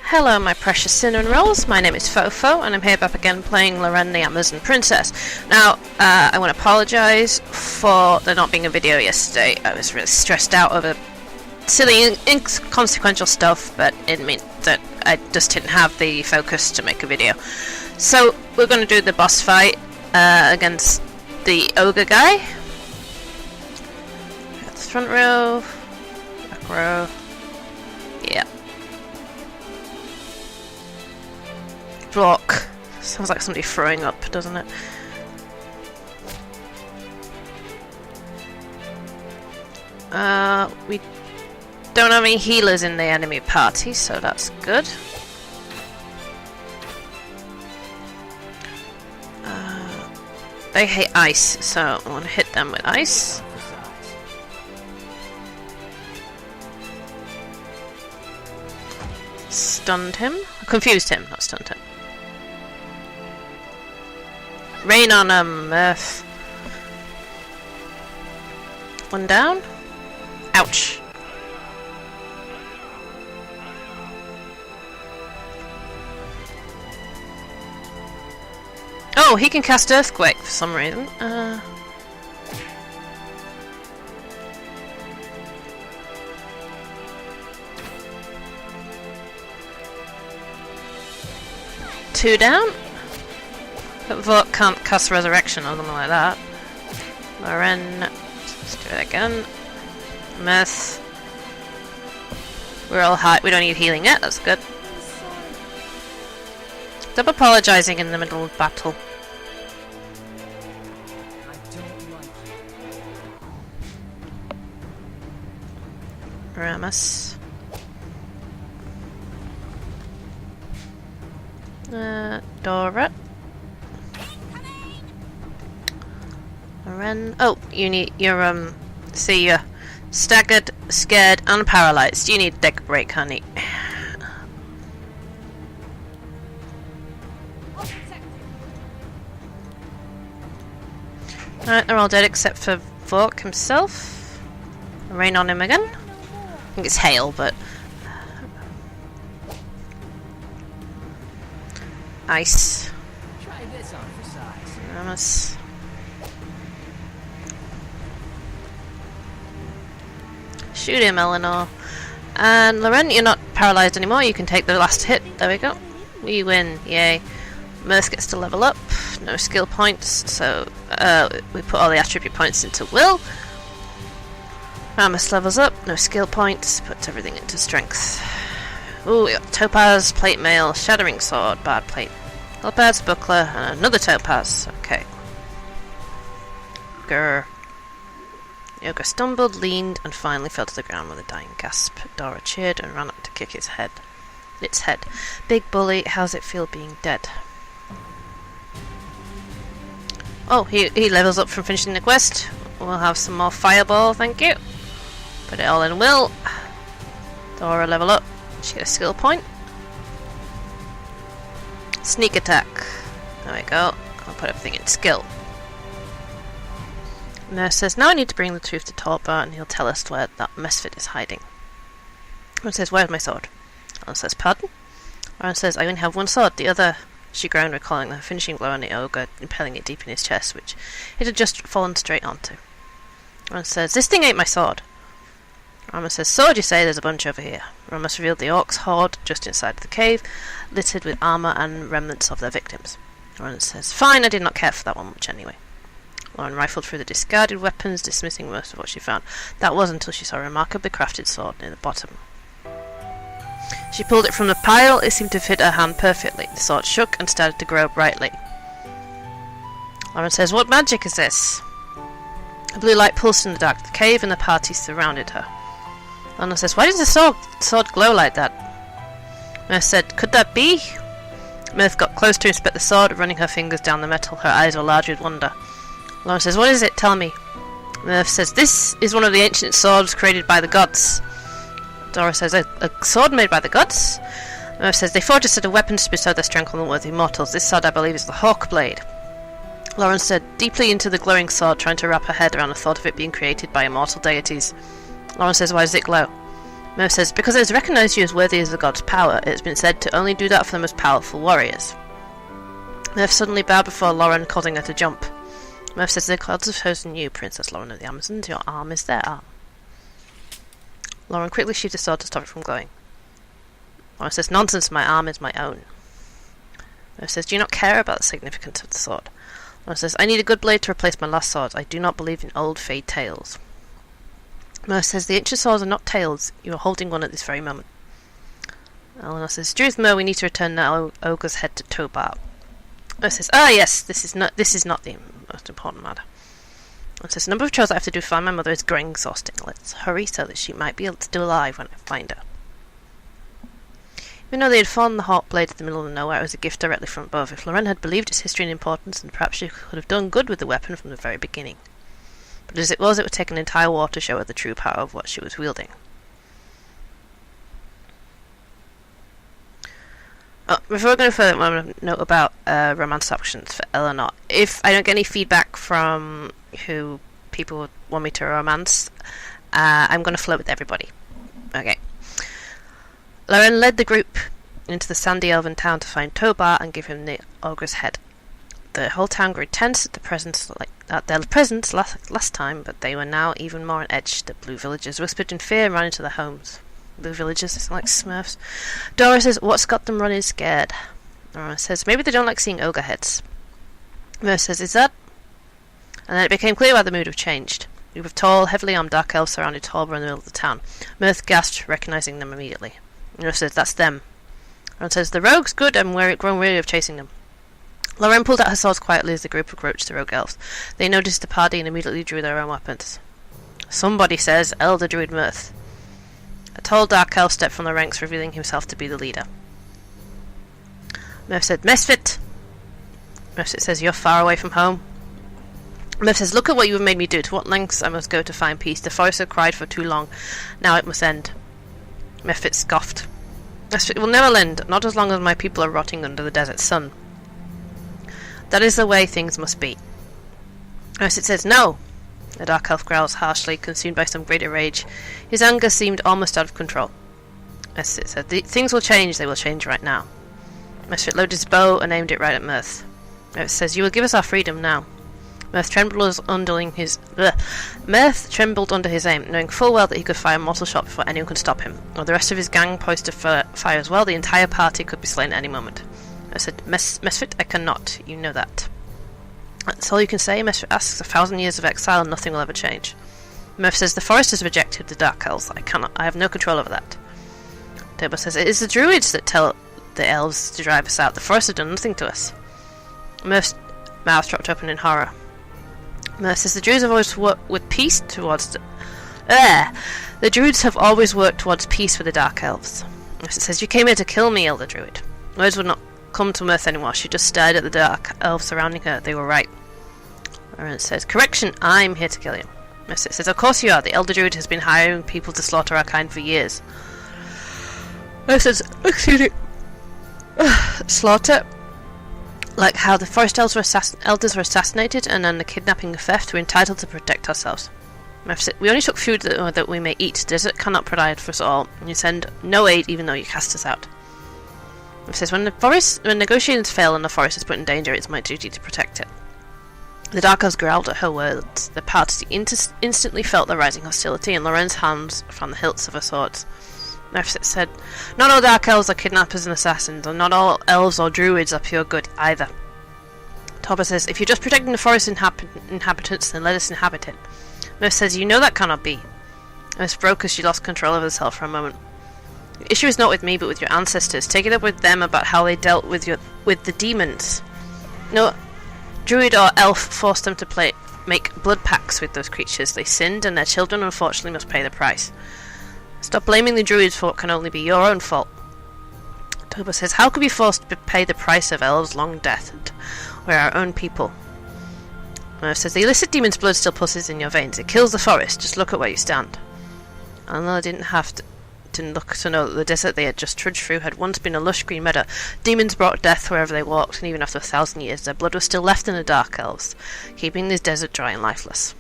Hello my precious cinnamon rolls, my name is Phoephoe and I'm here back again playing Loren the Amazon Princess. Now, I want to apologise for there not being a video yesterday. I was really stressed out over silly inconsequential stuff, but it meant that I just didn't have the focus to make a video. So, we're going to do the boss fight against the ogre guy. Got the front row, back row, yeah. Vork. Sounds like somebody throwing up, doesn't it? We don't have any healers in the enemy party, so that's good. They hate ice, so I want to hit them with ice. Stunned him. Confused him, not stunned him. Rain on him, Earth. One down. Ouch. Oh, he can cast Earthquake for some reason. Two down. But Vork can't cast Resurrection or something like that. Loren. Let's do it again. Meth. We're all high. We don't need healing yet. That's good. Stop apologising in the middle of battle. Ramus. Dora. Loren. Oh, you need your see you're staggered, scared, and paralysed. You need a deck break, honey. Alright, they're all dead except for Vork himself. Rain on him again. I think it's hail, but ice. Try this on for size. Ramus. Shoot him, Eleanor. And Loren, you're not paralysed anymore. You can take the last hit. There we go. We win. Yay. Mirth gets to level up. No skill points, so we put all the attribute points into will. Ramus levels up. No skill points. Puts everything into strength. Ooh, we got Topaz, Plate Mail, Shattering Sword, Bard Plate, Halberds, Buckler, and another Topaz. Okay. Grr. The ogre stumbled, leaned, and finally fell to the ground with a dying gasp. Dora cheered and ran up to kick its head. Big bully, how's it feel being dead? Oh, he levels up from finishing the quest. We'll have some more fireball, thank you. Put it all in will. Dora level up. She get a skill point. Sneak attack. There we go. I'll put everything in skill. Nurse says, now I need to bring the truth to Torba and he'll tell us where that Mesphit is hiding. Loren says, where's my sword? Loren says, pardon? Loren says, I only have one sword, the other... She groaned, recalling the finishing blow on the ogre, impelling it deep in his chest, which it had just fallen straight onto. Loren says, this thing ain't my sword. Ramus says, sword you say, there's a bunch over here. Ramus revealed the orcs' hoard just inside the cave, littered with armour and remnants of their victims. Loren says, fine, I did not care for that one much anyway. Loren rifled through the discarded weapons, dismissing most of what she found. That was until she saw a remarkably crafted sword near the bottom. She pulled it from the pile. It seemed to fit her hand perfectly. The sword shook and started to grow brightly. Loren says, what magic is this? A blue light pulsed in the dark of the cave and the party surrounded her. Loren says, why does the sword glow like that? Mirth said, could that be? Mirth got close to inspect the sword, running her fingers down the metal. Her eyes were large with wonder. Loren says, what is it? Tell me. Mirth says, this is one of the ancient swords created by the gods. Dora says, a sword made by the gods? Mirth says, they forged a set of weapons to bestow their strength on the worthy mortals. This sword, I believe, is the Hawk Blade. Loren stared deeply into the glowing sword, trying to wrap her head around the thought of it being created by immortal deities. Loren says, why does it glow? Merv says, because it has recognised you as worthy of the god's power, it has been said to only do that for the most powerful warriors. Merv suddenly bowed before Loren, causing her to jump. Merv says, the gods have chosen you, Princess Loren of the Amazons. Your arm is their arm. Loren quickly sheathed the sword to stop it from glowing. Loren says, nonsense, my arm is my own. Merv says, do you not care about the significance of the sword? Loren says, I need a good blade to replace my last sword. I do not believe in old fade tales. Merv says, the ancient swords are not tales. You are holding one at this very moment. Eleanor says, Druth Mer, we need to return the ogre's head to Tobar. Merv says, yes, this is not the most important matter. Merv says, the number of chores I have to do to find my mother is growing exhausting. Let's hurry so that she might be still alive when I find her. Even though they had fallen the hawk blade in the middle of nowhere, it was a gift directly from above. If Loren had believed its history and importance, then perhaps she could have done good with the weapon from the very beginning. But as it was, it would take an entire war to show her the true power of what she was wielding. Before we go further, I want to note about romance options for Eleanor. If I don't get any feedback from who people want me to romance, I'm going to flirt with everybody. Okay. Loren led the group into the sandy elven town to find Tobar and give him the ogre's head. The whole town grew tense at their presence last time, but they were now even more on edge. The blue villagers whispered in fear and ran into their homes. Blue villagers, it's like Smurfs. Dora says, what's got them running scared? Dora says, maybe they don't like seeing ogre heads. Mirth says, is that? And then it became clear why the mood had changed. A group of tall, heavily armed dark elves surrounded Torber in the middle of the town. Mirth gasped, recognising them immediately. Mirth says, that's them. Loren says, the rogue's good and we're grown weary of chasing them. Loren pulled out her swords quietly as the group approached the rogue elves. They noticed the party and immediately drew their own weapons. Somebody says, Elder Druid Mirth. A tall dark elf stepped from the ranks, revealing himself to be the leader. Mirth said, Mesphit! Mesphit says, you're far away from home. Mirth says, look at what you have made me do, to what lengths I must go to find peace. The forest had cried for too long. Now it must end. Mesphit scoffed. Mesphit will never end, not as long as my people are rotting under the desert sun. That is the way things must be. Mesphit says, no! The dark elf growls harshly, consumed by some greater rage. His anger seemed almost out of control. Mesphit said, things will change, they will change right now. Mesphit loaded his bow and aimed it right at Mirth. Mirth says, you will give us our freedom now. Mirth trembled under his aim, knowing full well that he could fire a mortal shot before anyone could stop him. While the rest of his gang poised to fire as well, the entire party could be slain at any moment. I said, Mesphit, I cannot. You know that. That's all you can say? Mesphit asks. 1,000 years of exile and nothing will ever change. Mirth says, the forest has rejected the Dark Elves. I have no control over that. Toba says, it is the druids that tell the elves to drive us out. The forest has done nothing to us. Mirth's mouth dropped open in horror. Mirth says, the druids have always worked with peace towards the druids have always worked towards peace with the Dark Elves. Mirth says, you came here to kill me, Elder Druid. Words would not come to Mirth anymore. She just stared at the Dark Elves surrounding her. They were right. Loren says, correction, I'm here to kill you. Mirth says, of course you are. The Elder Druid has been hiring people to slaughter our kind for years. Mirth says, excuse me. Slaughter? Like how the forest elders were assassinated and then the kidnapping and theft, we're entitled to protect ourselves. Mirth said, we only took food that we may eat. Desert cannot provide for us all. And you send no aid even though you cast us out. Mirth says, when negotiations fail and the forest is put in danger, it's my duty to protect it. The Dark Elves growled at her words. The party instantly felt the rising hostility, and Loren's hands found the hilts of her swords. Mesphit said, not all Dark Elves are kidnappers and assassins, and not all elves or druids are pure good either. Torba says, if you're just protecting the forest inhabitants, then let us inhabit it. Mirth says, you know that cannot be. Mirth broke as she lost control of herself for a moment. The issue is not with me, but with your ancestors. Take it up with them about how they dealt with the demons. No druid or elf forced them to make blood pacts with those creatures. They sinned, and their children unfortunately must pay the price. Stop blaming the druids for what can only be your own fault. Toba says, how could we be forced to pay the price of elves' long death, and we're our own people? Mirth says, the illicit demon's blood still pulses in your veins. It kills the forest. Just look at where you stand. Eleanor didn't look to know that the desert they had just trudged through had once been a lush green meadow. Demons brought death wherever they walked, and even after 1,000 years, their blood was still left in the Dark Elves, keeping this desert dry and lifeless.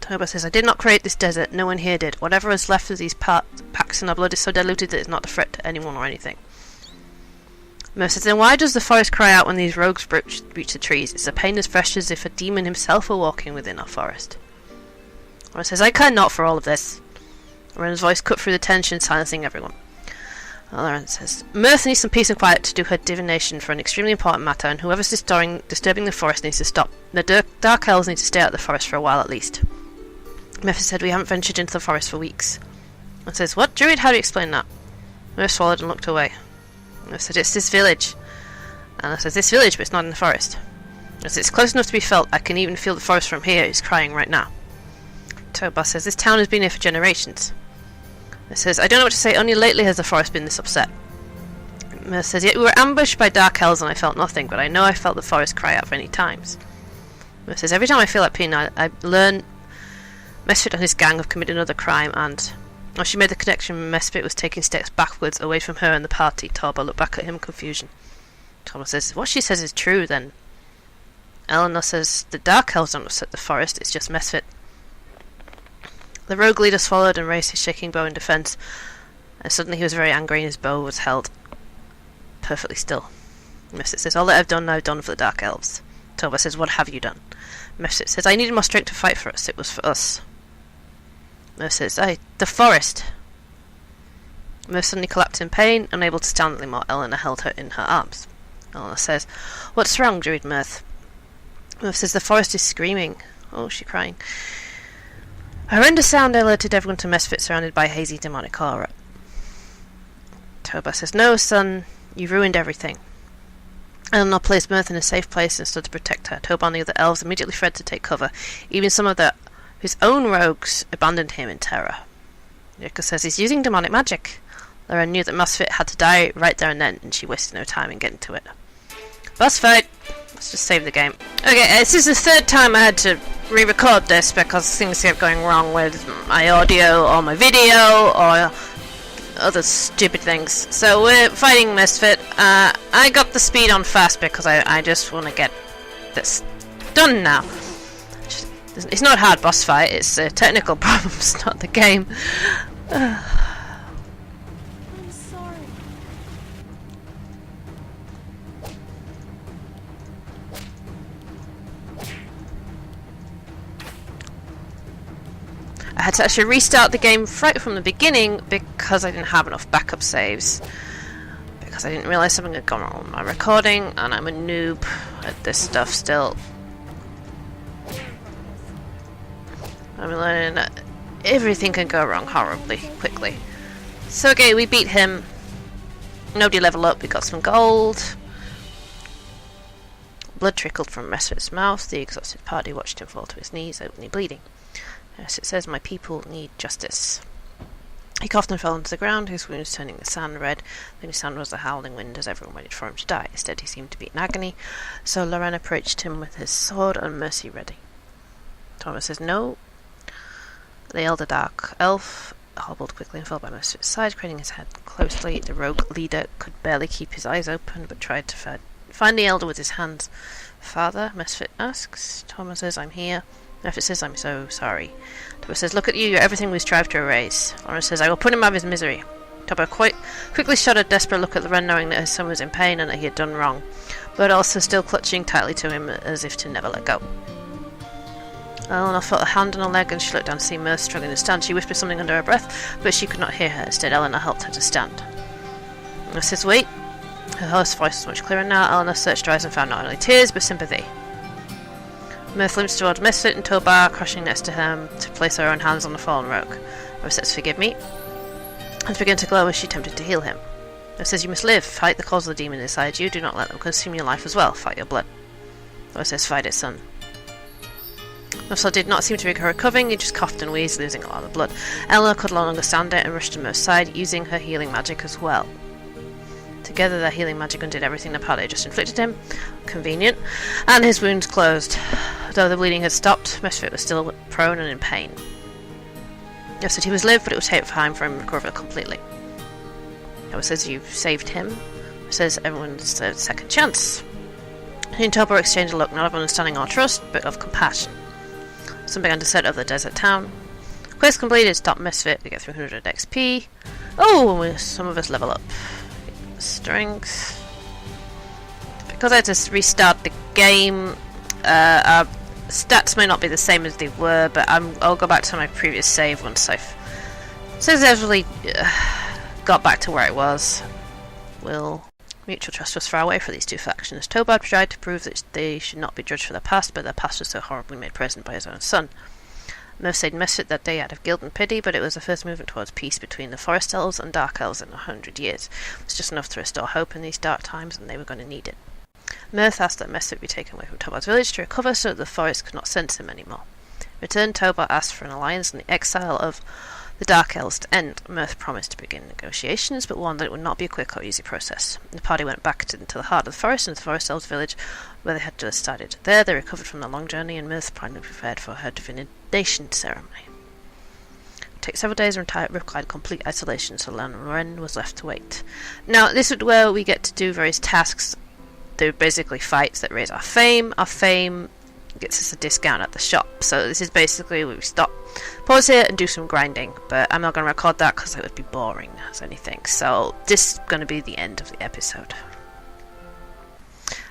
Toba says, I did not create this desert, no one here did. Whatever is left of these packs in our blood is so diluted that it's not a threat to anyone or anything. Mirth says, then why does the forest cry out when these rogues breach the trees? It's a pain as fresh as if a demon himself were walking within our forest. Loren says, I care not for all of this. Loren's voice cut through the tension, silencing everyone. Loren says, Mirth needs some peace and quiet to do her divination for an extremely important matter, and whoever's disturbing the forest needs to stop. The Dark Elves need to stay out of the forest for a while at least. Mesphit said, we haven't ventured into the forest for weeks. Loren says, what, Druid? How do you explain that? Mirth swallowed and looked away. I said, it's this village. And I said, this village, but it's not in the forest. I said, it's close enough to be felt. I can even feel the forest from here. It's crying right now. Toba says, this town has been here for generations. I says, I don't know what to say. Only lately has the forest been this upset. Mirth says, yet we were ambushed by dark elves and I felt nothing, but I know I felt the forest cry out many times. Mirth says, every time I feel like peeing, I learn Mesphit and his gang have committed another crime, and when she made the connection, Mesphit was taking steps backwards away from her and the party. Toba looked back at him in confusion. Toba says, what she says is true, then. Eleanor says, the Dark Elves don't upset the forest, it's just Mesphit. The rogue leader swallowed and raised his shaking bow in defence, and suddenly he was very angry and his bow was held perfectly still. Mesphit says, all that I've done for the Dark Elves. Toba says, what have you done? Mesphit says, I needed more strength to fight for us, it was for us. Mirth says, the forest. Mirth suddenly collapsed in pain, unable to stand anymore. Eleanor held her in her arms. Eleanor says, what's wrong, Druid Mirth? Mirth says, the forest is screaming. Oh, she's crying. A horrendous sound alerted everyone to Mesphit, surrounded by hazy demonic aura. Toba says, no, son, you've ruined everything. Eleanor placed Mirth in a safe place and stood to protect her. Toba and the other elves immediately fled to take cover. Even some of his own rogues abandoned him in terror. Yurka says he's using demonic magic. Loren knew that Mesphit had to die right there and then, and she wasted no time in getting to it. Boss fight! Let's just save the game. Okay, this is the third time I had to re-record this because things kept going wrong with my audio or my video or other stupid things. So we're fighting Mesphit. I got the speed on fast because I just want to get this done now. It's not a hard boss fight, it's technical problems, not the game. I'm sorry. I had to actually restart the game right from the beginning because I didn't have enough backup saves. Because I didn't realise something had gone wrong with my recording, and I'm a noob at this stuff still. I'm learning that everything can go wrong horribly quickly. So okay, we beat him. Nobody leveled up, we got some gold. Blood trickled from Mesphit's mouth. The exhausted party watched him fall to his knees, openly bleeding. Yes, it says, my people need justice. He coughed and fell onto the ground, his wounds turning the sand red. The only sound was the howling wind as everyone waited for him to die. Instead, he seemed to be in agony, so Loren approached him with his sword and mercy ready. Thomas says, no. The elder dark elf hobbled quickly and fell by Mesphit's side, craning his head closely. The rogue leader could barely keep his eyes open, but tried to find the elder with his hands. Father, Mesphit asks. Thomas says, I'm here. Mesphit says, I'm so sorry. Toba says, look at you, you're everything we strive to erase. Loren says, I will put him out of his misery. Toba quickly shot a desperate look at Loren, knowing that his son was in pain and that he had done wrong, but also still clutching tightly to him as if to never let go. Eleanor felt a hand on her leg and she looked down to see Mirth struggling to stand. She whispered something under her breath, but she could not hear her. Instead, Eleanor helped her to stand. Mirth says, wait. Her host's voice was much clearer now. Eleanor searched her eyes and found not only tears, but sympathy. Mirth limped towards Mesphit and Toba, crouching next to him to place her own hands on the fallen rogue. Mirth says, forgive me. And began to glow as she attempted to heal him. Mirth says, you must live. Fight the cause of the demon inside you. Do not let them consume your life as well. Fight your blood. Mirth says, fight it, son. Mesphit did not seem to be recovering, he just coughed and wheezed, losing a lot of blood. Eleanor could no longer stand it and rushed to Mirth's side, using her healing magic as well. Together their healing magic undid everything the party had just inflicted him. Convenient. And his wounds closed. Though the bleeding had stopped, Mesphit was still prone and in pain. Yes, said he was lived, but it would take time for him to recover completely. It says you've saved him. It says everyone deserves a second chance. He and Toba exchanged a look, not of understanding or trust, but of compassion. Some began to set up the desert town. Quest completed, stop Mesphit, we get 300 XP. Oh, some of us level up. Strength. Because I had to restart the game, our stats may not be the same as they were, but I'll go back to my previous save once I've successfully got back to where it was. Mutual trust was far away for these two factions. Tobard tried to prove that they should not be judged for their past, but their past was so horribly made present by his own son. Mirth said Mesphit that day out of guilt and pity, but it was the first movement towards peace between the Forest Elves and Dark Elves in 100 years. It was just enough to restore hope in these dark times, and they were going to need it. Mirth asked that Mesphit be taken away from Tobard's village to recover so that the forest could not sense him anymore. In return, Tobard asked for an alliance and the exile of the Dark Elves to end. Mirth promised to begin negotiations, but warned that it would not be a quick or easy process. The party went back into the heart of the forest, into the Forest Elves' village, where they had just started. There, they recovered from their long journey, and Mirth finally prepared for her divination ceremony. It took several days and required complete isolation, so Loren was left to wait. Now, this is where we get to do various tasks. They're basically fights that raise our fame. Our fame gets us a discount at the shop. So this is basically we stop, pause here and do some grinding. But I'm not going to record that because it would be boring as anything. So this is going to be the end of the episode.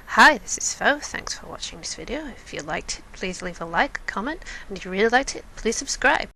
Hi, this is Phoephoe. Thanks for watching this video. If you liked it, please leave a like, comment, and if you really liked it, please subscribe.